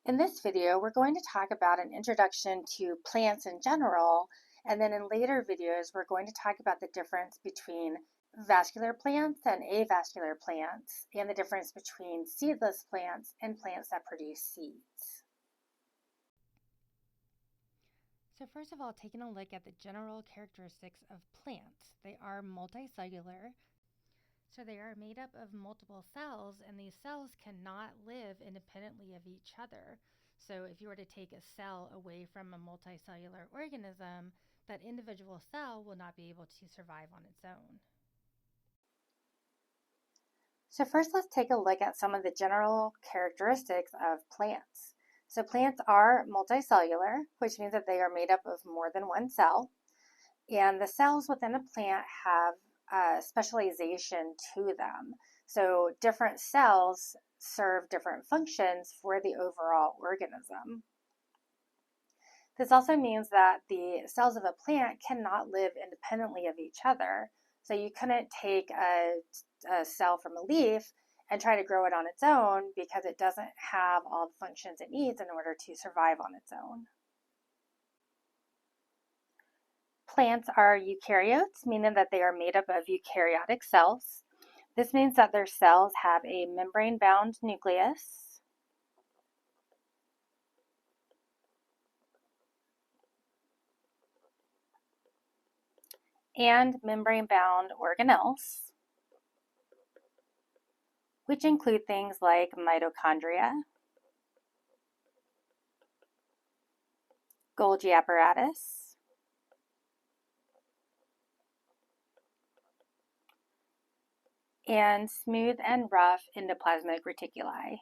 In this video, we're going to talk about an introduction to plants in general, and then in later videos, we're going to talk about the difference between vascular plants and avascular plants, and the difference between seedless plants and plants that produce seeds. So first of all, taking a look at the general characteristics of plants. They are multicellular. So they are made up of multiple cells, and these cells cannot live independently of each other. So if you were to take a cell away from a multicellular organism, that individual cell will not be able to survive on its own. So first, let's take a look at some of the general characteristics of plants. So plants are multicellular, which means that they are made up of more than one cell. And the cells within a plant have specialization to them. So different cells serve different functions for the overall organism. This also means that the cells of a plant cannot live independently of each other. So you couldn't take a cell from a leaf and try to grow it on its own because it doesn't have all the functions it needs in order to survive on its own. Plants are eukaryotes, meaning that they are made up of eukaryotic cells. This means that their cells have a membrane-bound nucleus, and membrane-bound organelles, which include things like mitochondria, Golgi apparatus, and smooth and rough endoplasmic reticuli.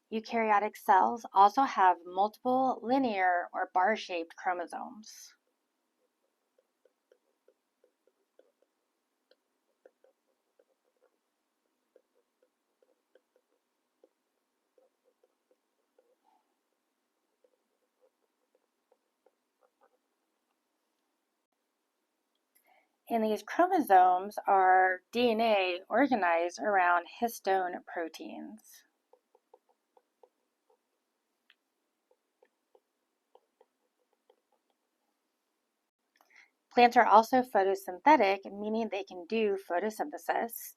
Eukaryotic cells also have multiple linear or bar-shaped chromosomes. And these chromosomes are DNA organized around histone proteins. Plants are also photosynthetic, meaning they can do photosynthesis.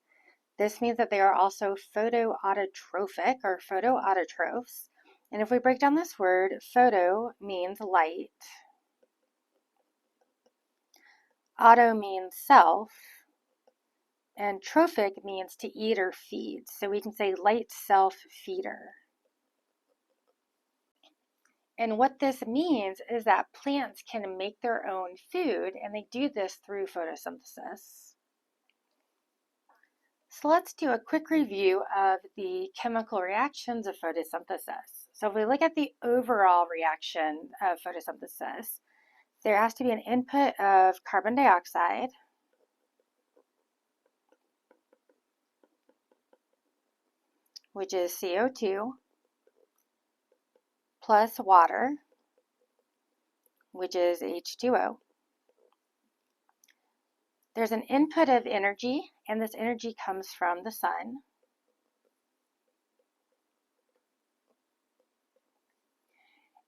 This means that they are also photoautotrophic or photoautotrophs. And if we break down this word, photo means light, auto means self, and trophic means to eat or feed. So we can say light self feeder. And what this means is that plants can make their own food, and they do this through photosynthesis. So let's do a quick review of the chemical reactions of photosynthesis. So if we look at the overall reaction of photosynthesis, there has to be an input of carbon dioxide, which is CO2, plus water, which is H2O. There's an input of energy, and this energy comes from the sun.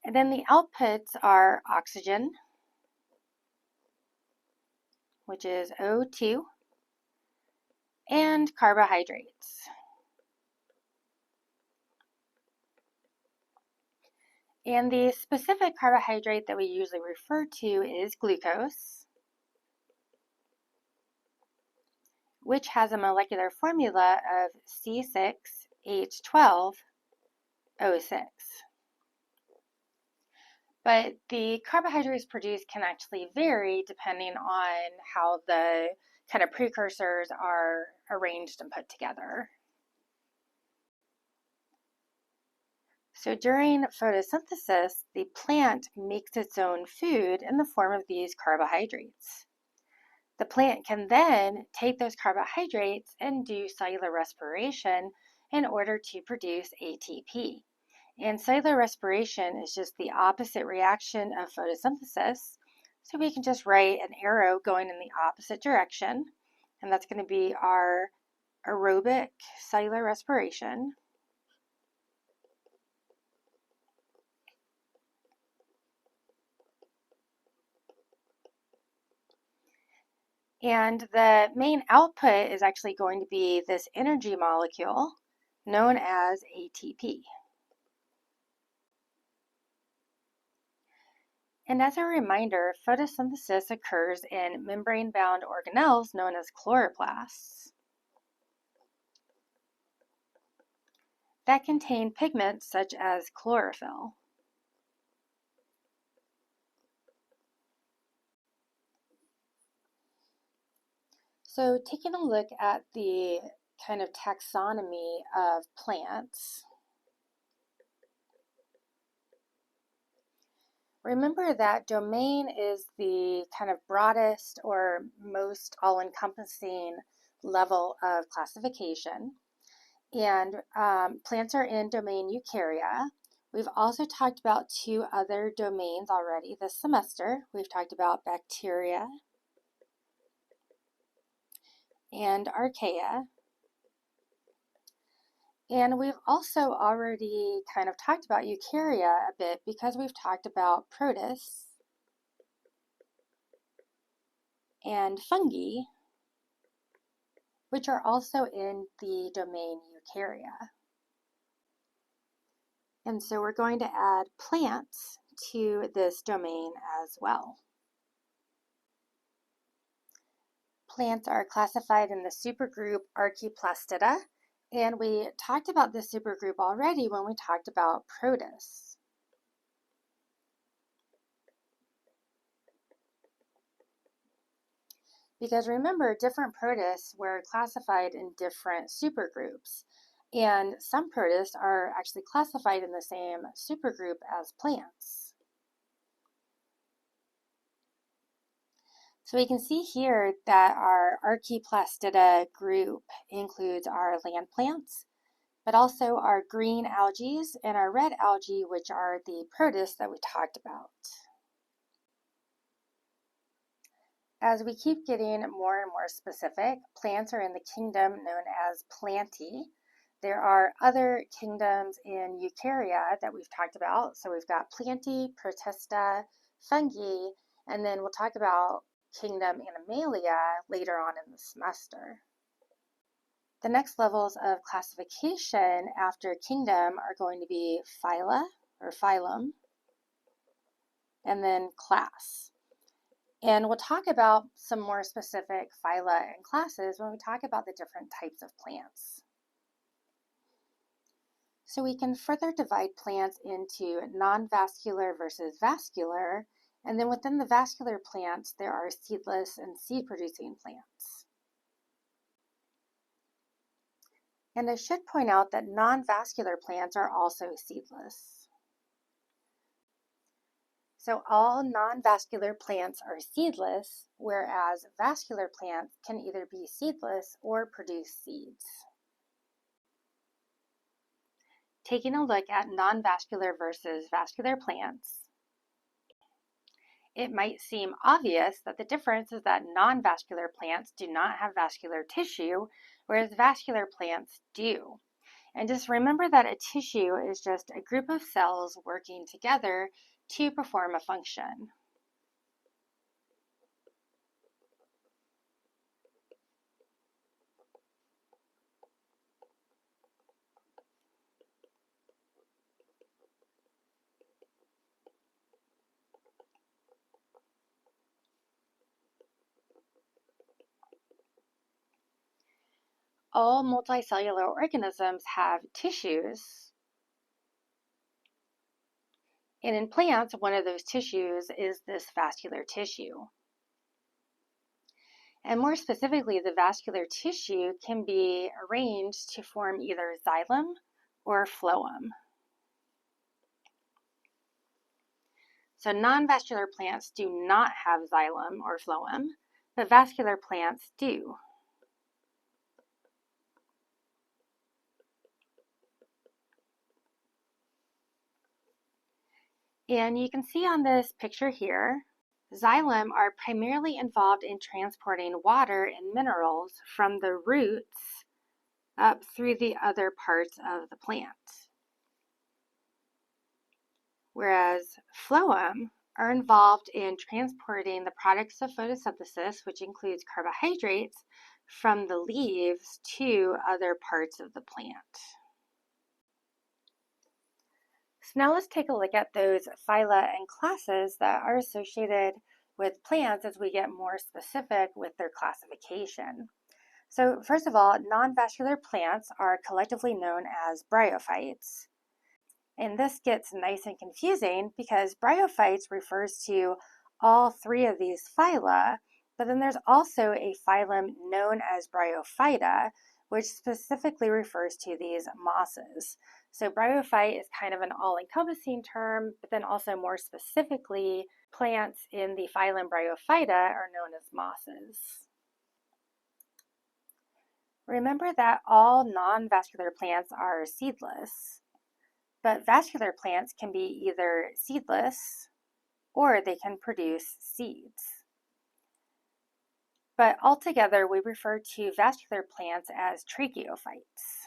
And then the outputs are oxygen, which is O2, and carbohydrates. And the specific carbohydrate that we usually refer to is glucose, which has a molecular formula of C6H12O6. But the carbohydrates produced can actually vary depending on how the kind of precursors are arranged and put together. So during photosynthesis, the plant makes its own food in the form of these carbohydrates. The plant can then take those carbohydrates and do cellular respiration in order to produce ATP. And cellular respiration is just the opposite reaction of photosynthesis. So we can just write an arrow going in the opposite direction, and that's going to be our aerobic cellular respiration. And the main output is actually going to be this energy molecule known as ATP. And as a reminder, photosynthesis occurs in membrane-bound organelles known as chloroplasts that contain pigments such as chlorophyll. So taking a look at the kind of taxonomy of plants, remember that domain is the kind of broadest or most all-encompassing level of classification. And plants are in domain Eukarya. We've also talked about two other domains already this semester. We've talked about bacteria and archaea. And we've also already kind of talked about Eukarya a bit because we've talked about protists and fungi, which are also in the domain Eukarya. And so we're going to add plants to this domain as well. Plants are classified in the supergroup Archaeplastida, and we talked about this supergroup already when we talked about protists. Because remember, different protists were classified in different supergroups, and some protists are actually classified in the same supergroup as plants. So we can see here that our Archaeplastida group includes our land plants, but also our green algae and our red algae, which are the protists that we talked about. As we keep getting more and more specific, plants are in the kingdom known as Plantae. There are other kingdoms in Eukarya that we've talked about. So we've got Plantae, Protista, Fungi, and then we'll talk about kingdom Animalia later on in the semester. The next levels of classification after kingdom are going to be phyla or phylum, and then class. And we'll talk about some more specific phyla and classes when we talk about the different types of plants. So we can further divide plants into non-vascular versus vascular, and then within the vascular plants, there are seedless and seed-producing plants. And I should point out that non-vascular plants are also seedless. So all non-vascular plants are seedless, whereas vascular plants can either be seedless or produce seeds. Taking a look at non-vascular versus vascular plants, it might seem obvious that the difference is that non-vascular plants do not have vascular tissue, whereas vascular plants do. And just remember that a tissue is just a group of cells working together to perform a function. All multicellular organisms have tissues, and in plants, one of those tissues is this vascular tissue. And more specifically, the vascular tissue can be arranged to form either xylem or phloem. So non-vascular plants do not have xylem or phloem, but vascular plants do. And you can see on this picture here Xylem are primarily involved in transporting water and minerals from the roots up through the other parts of the plant. Whereas phloem are involved in transporting the products of photosynthesis, which includes carbohydrates, from the leaves to other parts of the plant. So now let's take a look at those phyla and classes that are associated with plants as we get more specific with their classification. So first of all, non-vascular plants are collectively known as bryophytes. And this gets nice and confusing because bryophytes refers to all three of these phyla, but then there's also a phylum known as Bryophyta, which specifically refers to these mosses. So bryophyte is kind of an all-encompassing term, but then also more specifically, plants in the phylum Bryophyta are known as mosses. Remember that all non-vascular plants are seedless, but vascular plants can be either seedless or they can produce seeds. But altogether, we refer to vascular plants as tracheophytes.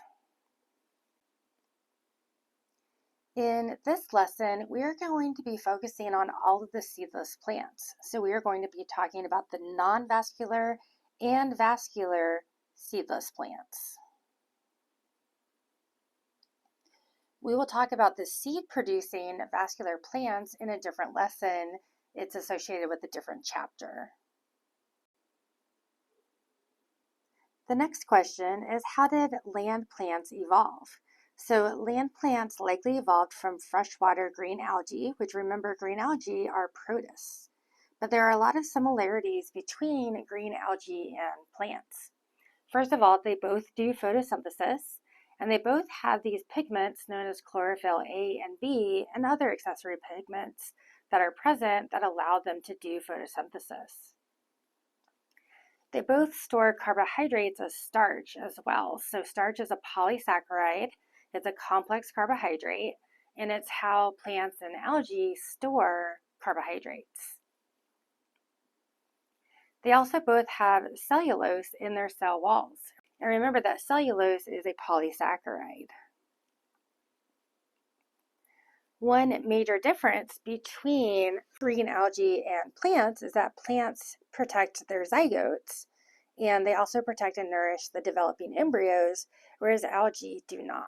In this lesson, we are going to be focusing on all of the seedless plants. So we are going to be talking about the non-vascular and vascular seedless plants. We will talk about the seed-producing vascular plants in a different lesson. It's associated with a different chapter. The next question is, how did land plants evolve? So land plants likely evolved from freshwater green algae, which, remember, green algae are protists. But there are a lot of similarities between green algae and plants. First of all, they both do photosynthesis, and they both have these pigments known as chlorophyll A and B and other accessory pigments that are present that allow them to do photosynthesis. They both store carbohydrates as starch as well. So starch is a polysaccharide. It's a complex carbohydrate, and it's how plants and algae store carbohydrates. They also both have cellulose in their cell walls. And remember that cellulose is a polysaccharide. One major difference between green algae and plants is that plants protect their zygotes, and they also protect and nourish the developing embryos, whereas algae do not.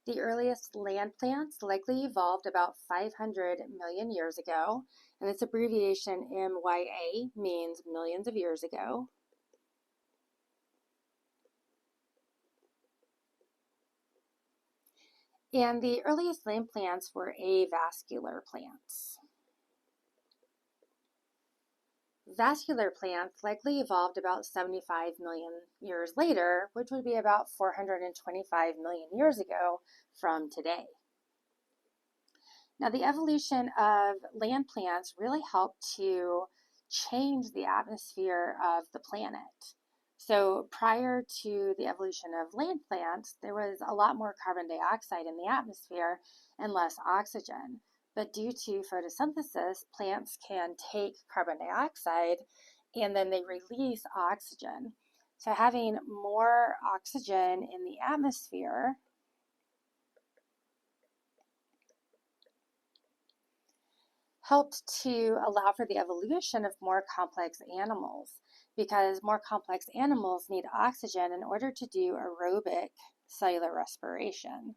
The earliest land plants likely evolved about 500 million years ago, and its abbreviation MYA means millions of years ago. And the earliest land plants were avascular plants. Vascular plants likely evolved about 75 million years later, which would be about 425 million years ago from today. Now, the evolution of land plants really helped to change the atmosphere of the planet. So prior to the evolution of land plants, there was a lot more carbon dioxide in the atmosphere and less oxygen. But due to photosynthesis, plants can take carbon dioxide and then they release oxygen. So having more oxygen in the atmosphere helped to allow for the evolution of more complex animals, because more complex animals need oxygen in order to do aerobic cellular respiration.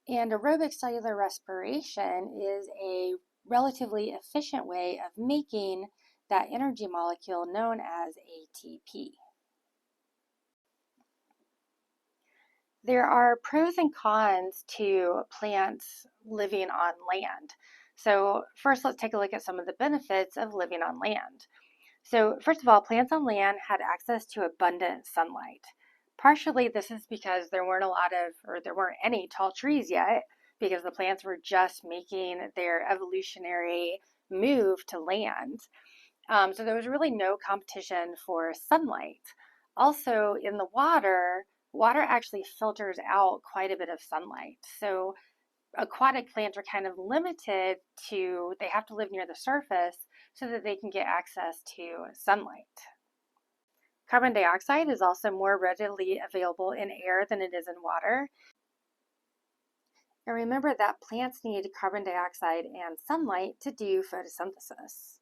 And aerobic cellular respiration is a relatively efficient way of making that energy molecule known as ATP. There are pros and cons to plants living on land. So first, let's take a look at some of the benefits of living on land. So first of all, plants on land had access to abundant sunlight. Partially, this is because there weren't any tall trees yet, because the plants were just making their evolutionary move to land. So there was really no competition for sunlight. Also, in the water actually filters out quite a bit of sunlight. So aquatic plants are kind of limited to, they have to live near the surface so that they can get access to sunlight. Carbon dioxide is also more readily available in air than it is in water. And remember that plants need carbon dioxide and sunlight to do photosynthesis.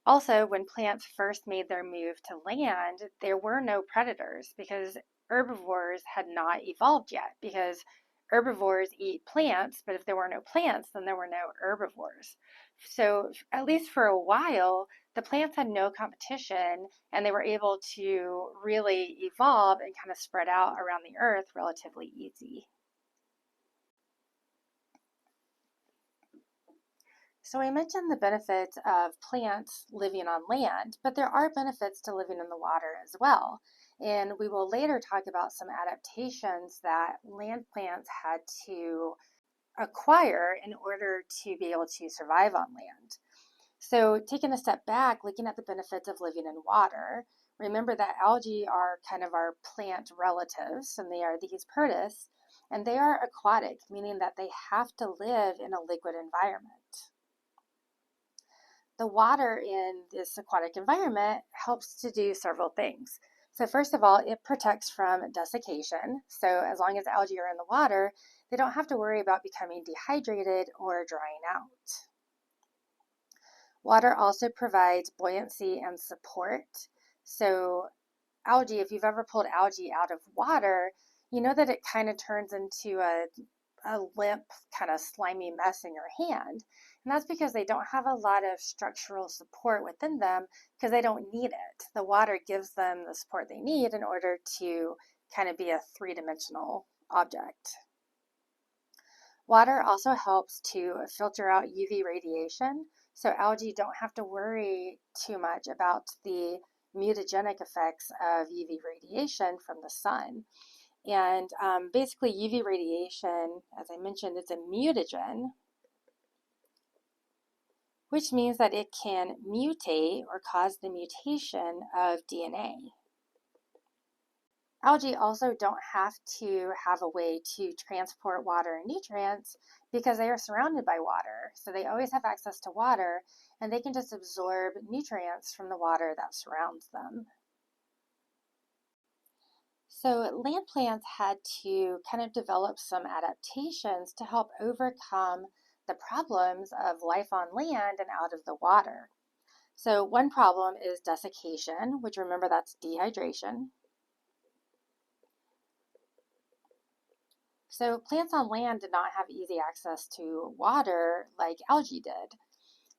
Also, when plants first made their move to land, there were no predators because herbivores had not evolved yet, because herbivores eat plants, but if there were no plants, then there were no herbivores. So, at least for a while, the plants had no competition and they were able to really evolve and kind of spread out around the earth relatively easy. So I mentioned the benefits of plants living on land, but there are benefits to living in the water as well. And we will later talk about some adaptations that land plants had to acquire in order to be able to survive on land. So taking a step back, looking at the benefits of living in water, remember that algae are kind of our plant relatives, and they are these protists, and they are aquatic, meaning that they have to live in a liquid environment. The water in this aquatic environment helps to do several things. So first of all, it protects from desiccation. So as long as algae are in the water, they don't have to worry about becoming dehydrated or drying out. Water also provides buoyancy and support. So algae, if you've ever pulled algae out of water, you know that it kind of turns into a limp, kind of slimy mess in your hand. And that's because they don't have a lot of structural support within them because they don't need it. The water gives them the support they need in order to kind of be a three-dimensional object. Water also helps to filter out UV radiation, so algae don't have to worry too much about the mutagenic effects of UV radiation from the sun. And basically UV radiation, as I mentioned, it's a mutagen, which means that it can mutate or cause the mutation of DNA. Algae also don't have to have a way to transport water and nutrients because they are surrounded by water. So they always have access to water and they can just absorb nutrients from the water that surrounds them. So land plants had to kind of develop some adaptations to help overcome the problems of life on land and out of the water. So one problem is desiccation, which remember that's dehydration. So plants on land did not have easy access to water like algae did.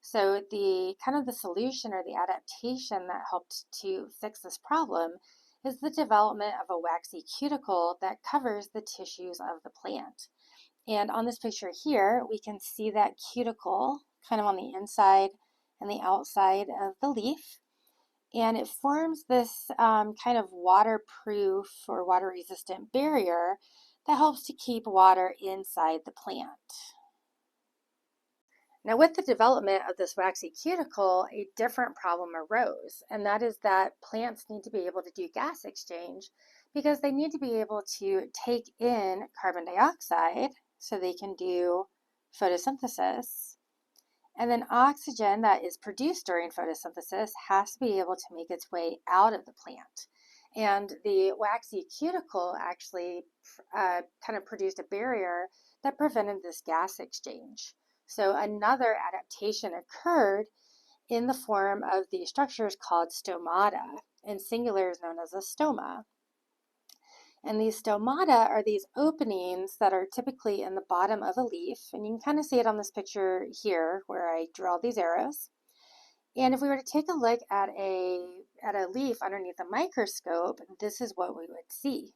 So the solution or the adaptation that helped to fix this problem is the development of a waxy cuticle that covers the tissues of the plant. And on this picture here, we can see that cuticle kind of on the inside and the outside of the leaf. And it forms this kind of waterproof or water-resistant barrier that helps to keep water inside the plant. Now, with the development of this waxy cuticle, a different problem arose, and that is that plants need to be able to do gas exchange because they need to be able to take in carbon dioxide so they can do photosynthesis. And then oxygen that is produced during photosynthesis has to be able to make its way out of the plant. And the waxy cuticle actually kind of produced a barrier that prevented this gas exchange. So another adaptation occurred in the form of these structures called stomata, and singular is known as a stoma. And these stomata are these openings that are typically in the bottom of a leaf, and you can kind of see it on this picture here where I drew all these arrows. And if we were to take a look at a leaf underneath a microscope, this is what we would see.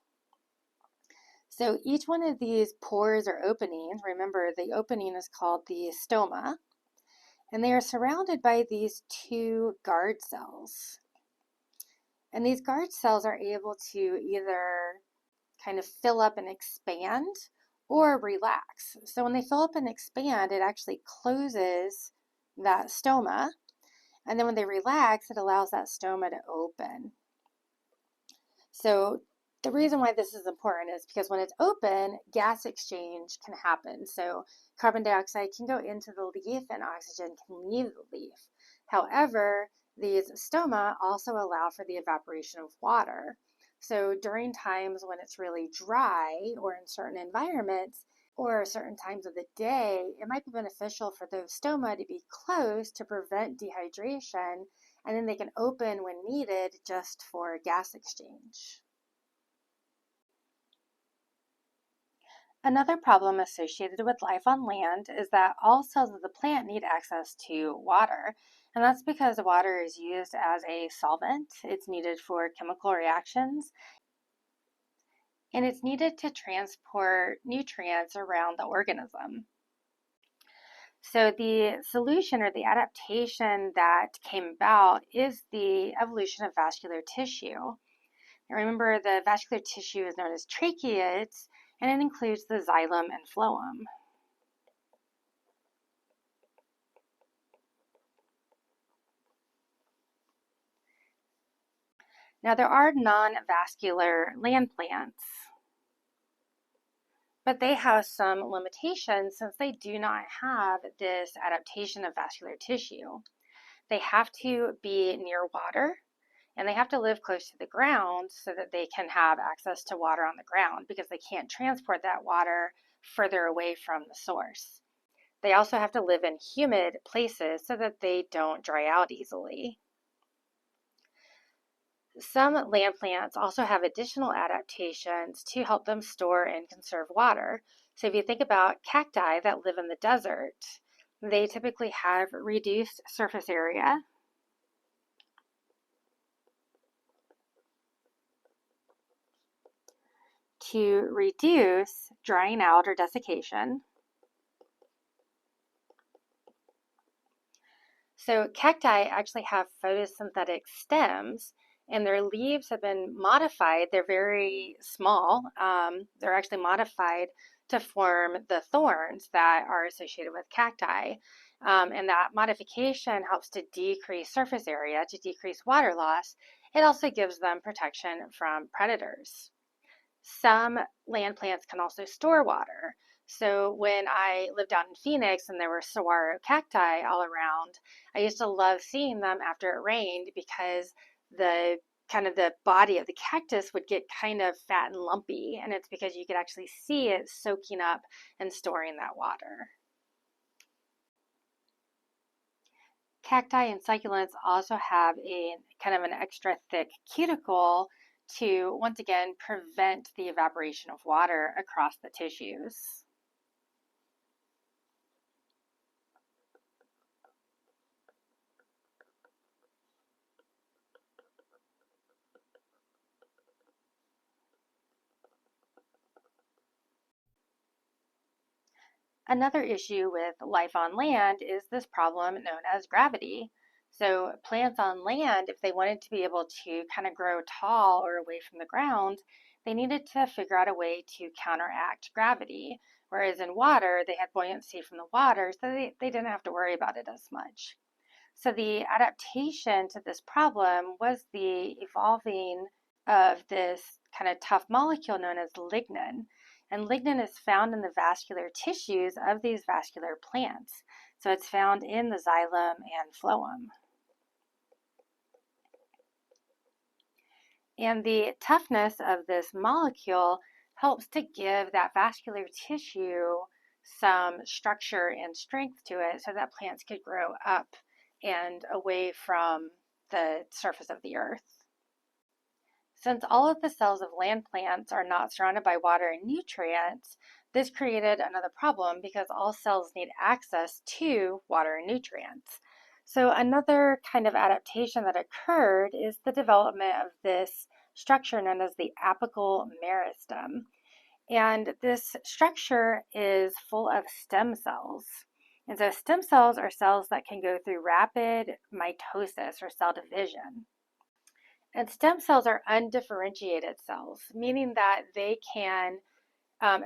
So each one of these pores or openings, remember the opening is called the stoma, and they are surrounded by these two guard cells. And these guard cells are able to either kind of fill up and expand or relax. So when they fill up and expand, it actually closes that stoma. And then when they relax, it allows that stoma to open. So the reason why this is important is because when it's open, gas exchange can happen. So carbon dioxide can go into the leaf and oxygen can leave the leaf. However, these stoma also allow for the evaporation of water. So during times when it's really dry or in certain environments or certain times of the day, it might be beneficial for those stoma to be closed to prevent dehydration, and then they can open when needed just for gas exchange. Another problem associated with life on land is that all cells of the plant need access to water, and that's because water is used as a solvent. It's needed for chemical reactions, and it's needed to transport nutrients around the organism. So the solution or the adaptation that came about is the evolution of vascular tissue. Now remember, the vascular tissue is known as tracheids, and it includes the xylem and phloem. Now there are non-vascular land plants, but they have some limitations since they do not have this adaptation of vascular tissue. They have to be near water, and they have to live close to the ground so that they can have access to water on the ground because they can't transport that water further away from the source. They also have to live in humid places so that they don't dry out easily. Some land plants also have additional adaptations to help them store and conserve water. So if you think about cacti that live in the desert, they typically have reduced surface area to reduce drying out or desiccation. So cacti actually have photosynthetic stems, and their leaves have been modified. They're very small. They're actually modified to form the thorns that are associated with cacti. And that modification helps to decrease surface area, to decrease water loss. It also gives them protection from predators. Some land plants can also store water. So when I lived out in Phoenix and there were saguaro cacti all around, I used to love seeing them after it rained because the kind of the body of the cactus would get kind of fat and lumpy, and it's because you could actually see it soaking up and storing that water. Cacti and succulents also have a kind of an extra thick cuticle to once again prevent the evaporation of water across the tissues. Another issue with life on land is this problem known as gravity. So plants on land, if they wanted to be able to kind of grow tall or away from the ground, they needed to figure out a way to counteract gravity. Whereas in water, they had buoyancy from the water, so they didn't have to worry about it as much. So the adaptation to this problem was the evolving of this kind of tough molecule known as lignin. And lignin is found in the vascular tissues of these vascular plants. So it's found in the xylem and phloem. And the toughness of this molecule helps to give that vascular tissue some structure and strength to it so that plants could grow up and away from the surface of the earth. Since all of the cells of land plants are not surrounded by water and nutrients, this created another problem because all cells need access to water and nutrients. So another kind of adaptation that occurred is the development of this structure known as the apical meristem. And this structure is full of stem cells. And so stem cells are cells that can go through rapid mitosis or cell division. And stem cells are undifferentiated cells, meaning that they can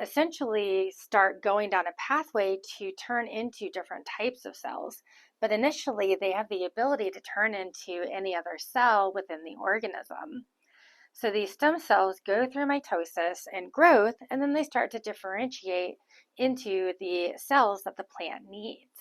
essentially start going down a pathway to turn into different types of cells. But initially, they have the ability to turn into any other cell within the organism. So these stem cells go through mitosis and growth, and then they start to differentiate into the cells that the plant needs.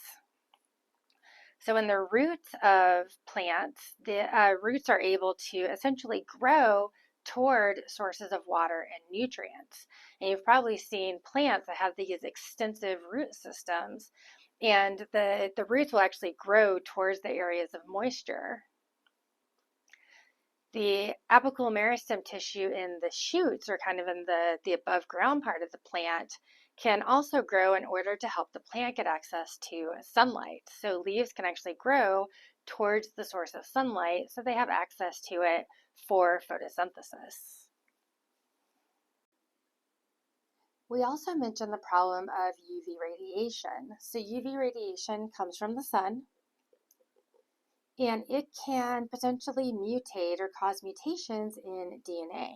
So in the roots of plants, the roots are able to essentially grow toward sources of water and nutrients. And you've probably seen plants that have these extensive root systems, and the roots will actually grow towards the areas of moisture. The apical meristem tissue in the shoots, or kind of in the above ground part of the plant, can also grow in order to help the plant get access to sunlight. So leaves can actually grow towards the source of sunlight so they have access to it for photosynthesis. We also mentioned the problem of UV radiation. So UV radiation comes from the sun, and it can potentially mutate or cause mutations in DNA.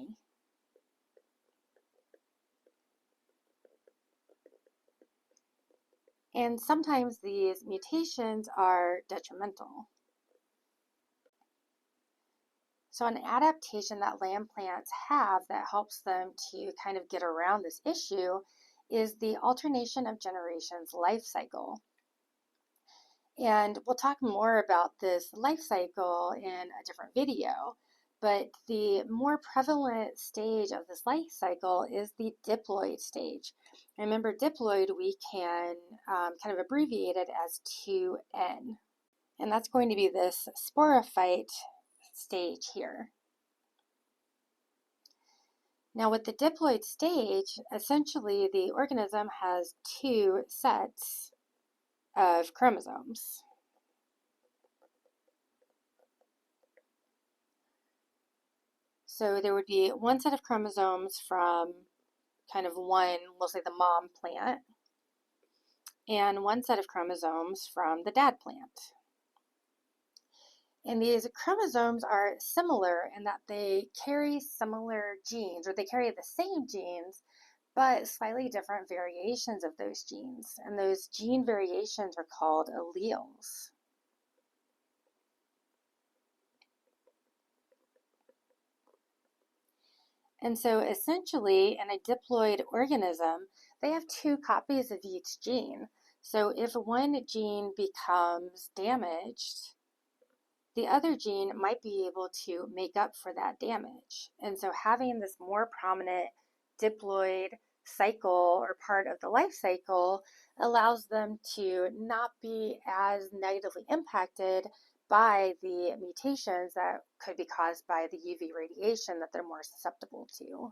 And sometimes these mutations are detrimental. So an adaptation that land plants have that helps them to kind of get around this issue is the alternation of generations life cycle. And we'll talk more about this life cycle in a different video, but the more prevalent stage of this life cycle is the diploid stage. Remember, diploid we can kind of abbreviate it as 2N, and that's going to be this sporophyte stage here. Now with the diploid stage, essentially the organism has two sets of chromosomes. So there would be one set of chromosomes from kind of one, we'll say the mom plant, and one set of chromosomes from the dad plant. And these chromosomes are similar in that they carry similar genes, or they carry the same genes, but slightly different variations of those genes. And those gene variations are called alleles. And so essentially, in a diploid organism, they have two copies of each gene. So if one gene becomes damaged, the other gene might be able to make up for that damage. And so having this more prominent diploid cycle or part of the life cycle allows them to not be as negatively impacted by the mutations that could be caused by the UV radiation that they're more susceptible to.